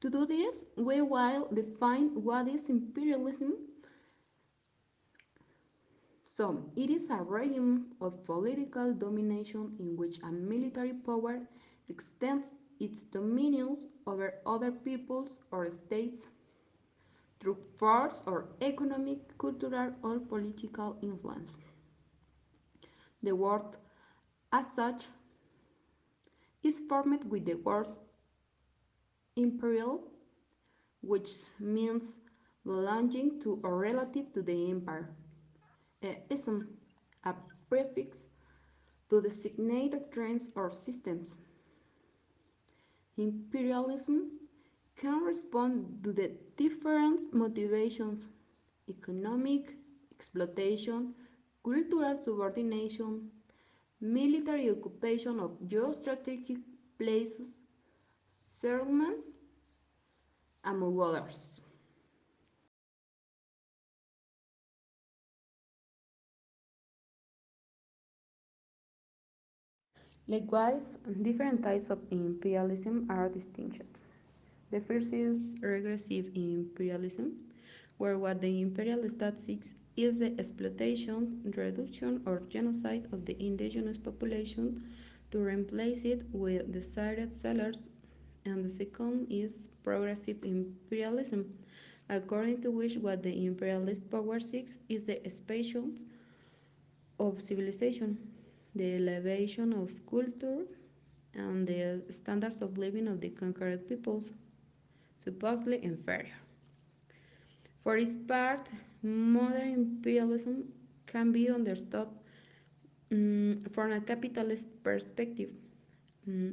To do this, we will define what is imperialism. So, it is a regime of political domination in which a military power extends its dominion over other peoples or states through force or economic, cultural, or political influence. The word, as such, is formed with the word imperial, which means belonging to or relative to the empire. Ism, a prefix to designate doctrines or systems. Imperialism can respond to the different motivations: economic exploitation, cultural subordination, military occupation of geostrategic places, settlements, among others. Likewise, different types of imperialism are distinguished. The first is regressive imperialism, where what the imperial state seeks is the exploitation, reduction, or genocide of the indigenous population to replace it with desired settlers. And the second is progressive imperialism, according to which what the imperialist power seeks is the expansion of civilization, the elevation of culture, and the standards of living of the conquered peoples, supposedly inferior. For its part, modern imperialism can be understood from a capitalist perspective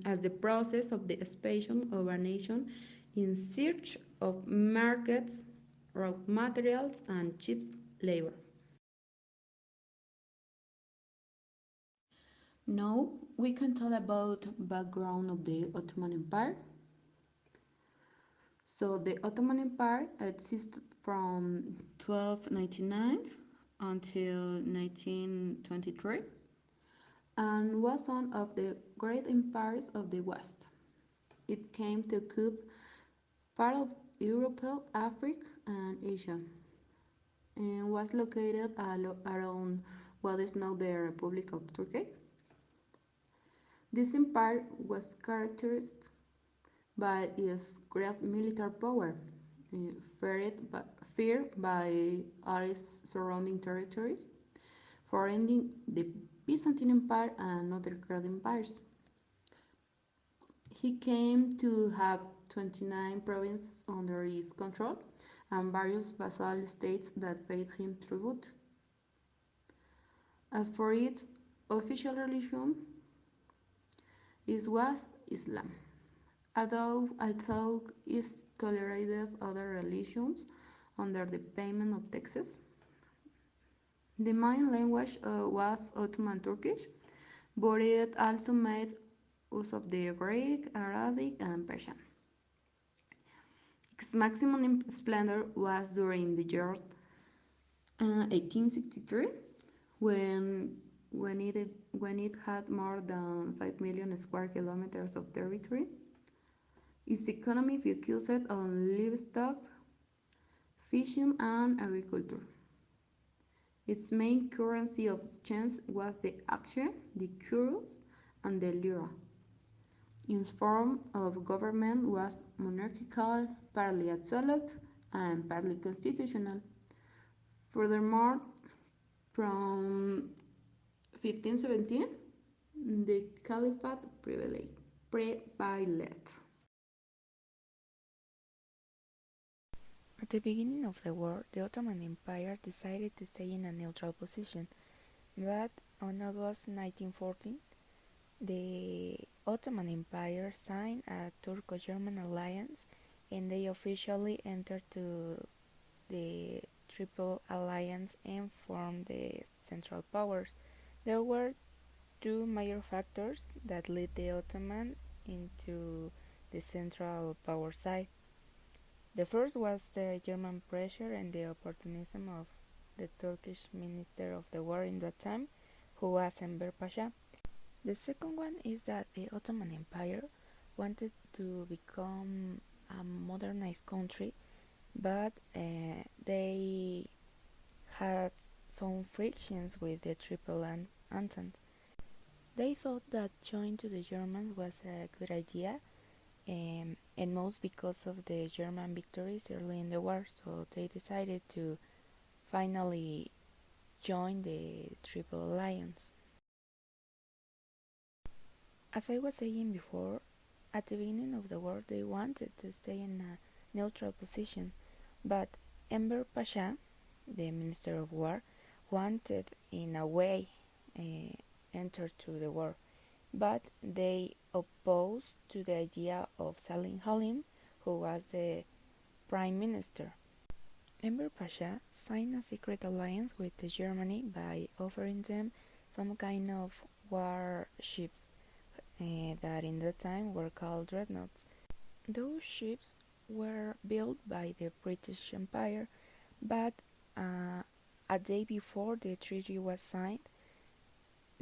as the process of the expansion of a nation in search of markets, raw materials, and cheap labor. Now we can talk about background of the Ottoman Empire. So the Ottoman Empire existed from 1299 until 1923 and was one of the great empires of the West. It came to occupy part of Europe, Africa, and Asia, and was located around what is now the Republic of Turkey. This empire was characterized by its great military power, feared by all its surrounding territories, for ending the Byzantine Empire and other great empires. He came to have 29 provinces under his control and various vassal states that paid him tribute. As for its official religion, it was Islam, although it tolerated other religions under the payment of taxes. The main language was Ottoman Turkish, but it also made use of the Greek, Arabic, and Persian. Its maximum splendor was during the year 1863, when it had more than 5 million square kilometers of territory. Its economy focused on livestock, fishing, and agriculture. Its main currency of exchange was the akçe, the kurus, and the lira. Its form of government was monarchical, partly absolute, and partly constitutional. Furthermore, from 1517, the Caliphate prevailed. At the beginning of the war, the Ottoman Empire decided to stay in a neutral position, but on August 1914, the Ottoman Empire signed a Turco-German alliance and they officially entered to the Triple Alliance and formed the Central Powers. There were two major factors that led the Ottoman into the Central Power side. The first was the German pressure and the opportunism of the Turkish Minister of the War in that time, who was Enver Pasha. The second one is that the Ottoman Empire wanted to become a modernized country, but they had some frictions with the Triple Entente. They thought that joining to the Germans was a good idea, and most because of the German victories early in the war, so they decided to finally join the Triple Alliance. As I was saying before, at the beginning of the war they wanted to stay in a neutral position, but Enver Pasha, the Minister of War, wanted in a way enter to the war, but they opposed to the idea of Salim Halim, who was the prime minister. Enver Pasha signed a secret alliance with Germany by offering them some kind of warships that in that time were called dreadnoughts. Those ships were built by the British Empire, but a day before the treaty was signed,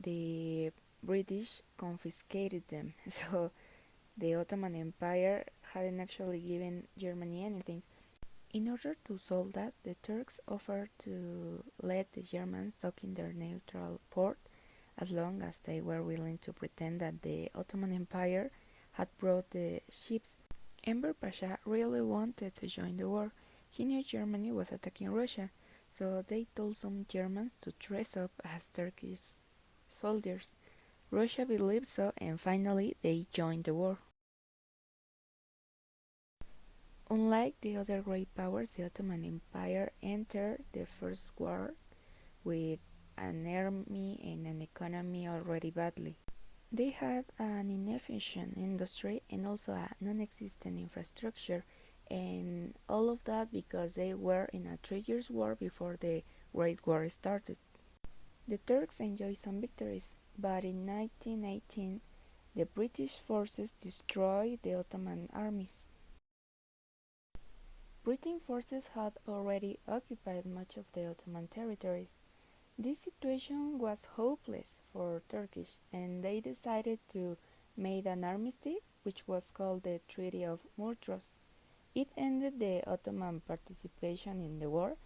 the British confiscated them. So the Ottoman Empire hadn't actually given Germany anything. In order to solve that, the Turks offered to let the Germans dock in their neutral port as long as they were willing to pretend that the Ottoman Empire had brought the ships. Enver Pasha really wanted to join the war. He knew Germany was attacking Russia, so they told some Germans to dress up as Turkish soldiers. Russia believed so, and finally they joined the war. Unlike the other great powers, the Ottoman Empire entered the First War with an army and an economy already badly. They had an inefficient industry and also a non-existent infrastructure, and all of that because they were in a 3 years war before the Great War started. The Turks enjoyed some victories, but in 1918 the British forces destroyed the Ottoman armies. British forces had already occupied much of the Ottoman territories. This situation was hopeless for Turkish, and they decided to make an armistice, which was called the Treaty of Mudros. It ended the Ottoman participation in the war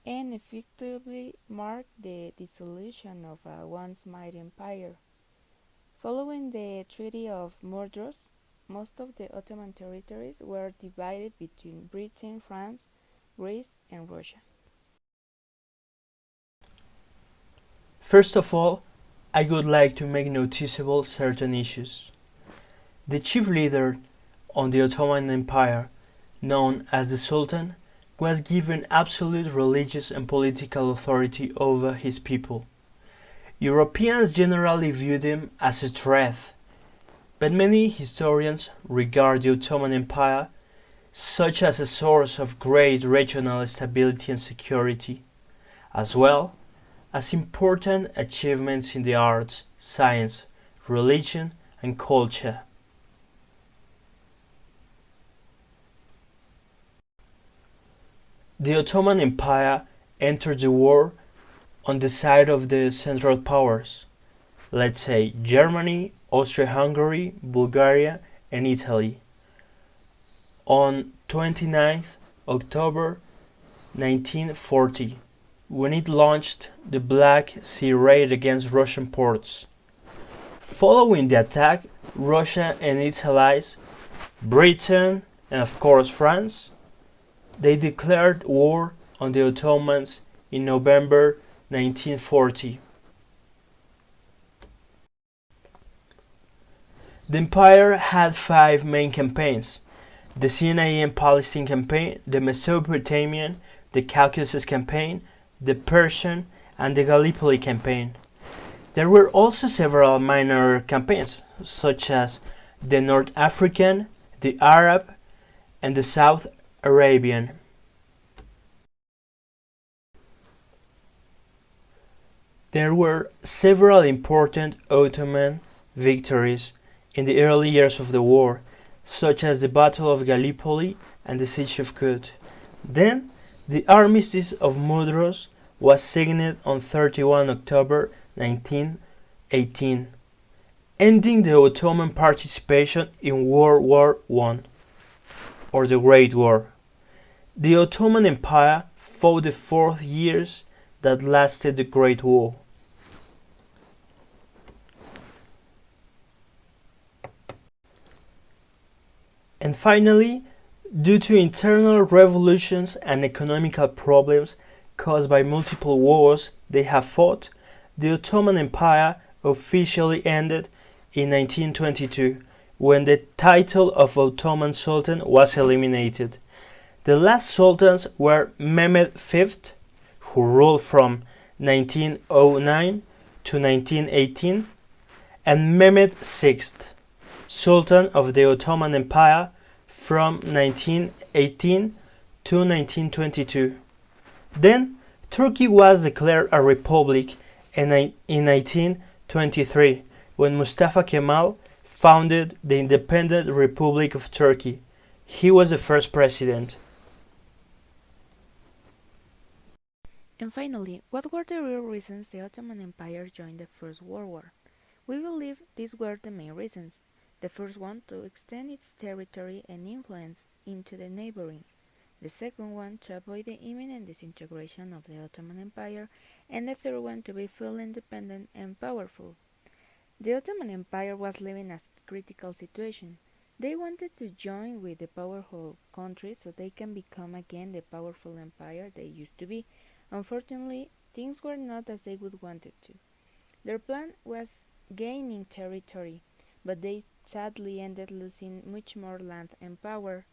and effectively marked the dissolution of a once mighty empire. Following the Treaty of Mudros, most of the Ottoman territories were divided between Britain, France, Greece, and Russia. First of all, I would like to make noticeable certain issues. The chief leader on the Ottoman Empire, known as the Sultan, was given absolute religious and political authority over his people. Europeans generally viewed him as a threat, but many historians regard the Ottoman Empire such as a source of great regional stability and security, as well as important achievements in the arts, science, religion, and culture. The Ottoman Empire entered the war on the side of the Central Powers, let's say Germany, Austria-Hungary, Bulgaria, and Italy, on 29th October 1940, when it launched the Black Sea raid against Russian ports. Following the attack, Russia and its allies, Britain and of course France, they declared war on the Ottomans in November 1940. The empire had 5 main campaigns: the Sinai and Palestine campaign, the Mesopotamian, the Caucasus campaign, the Persian, and the Gallipoli campaign. There were also several minor campaigns, such as the North African, the Arab, and the South Arabian. There were several important Ottoman victories in the early years of the war, such as the Battle of Gallipoli and the Siege of Kut. Then, the Armistice of Mudros was signed on 31 October 1918, ending the Ottoman participation in World War I. or the Great War. The Ottoman Empire fought the 4 years that lasted the Great War. And finally, due to internal revolutions and economical problems caused by multiple wars they have fought, the Ottoman Empire officially ended in 1922, when the title of Ottoman Sultan was eliminated. The last sultans were Mehmed V, who ruled from 1909 to 1918, and Mehmed VI, Sultan of the Ottoman Empire from 1918 to 1922. Then Turkey was declared a republic in 1923 when Mustafa Kemal founded the Independent Republic of Turkey. He was the first president. And finally, what were the real reasons the Ottoman Empire joined the First World War? We believe these were the main reasons. The first one, to extend its territory and influence into the neighboring. The second one, to avoid the imminent disintegration of the Ottoman Empire. And the third one, to be fully independent and powerful. The Ottoman Empire was living a critical situation. They wanted to join with the powerful countries so they can become again the powerful empire they used to be. Unfortunately, things were not as they would want it to. Their plan was gaining territory, but they sadly ended losing much more land and power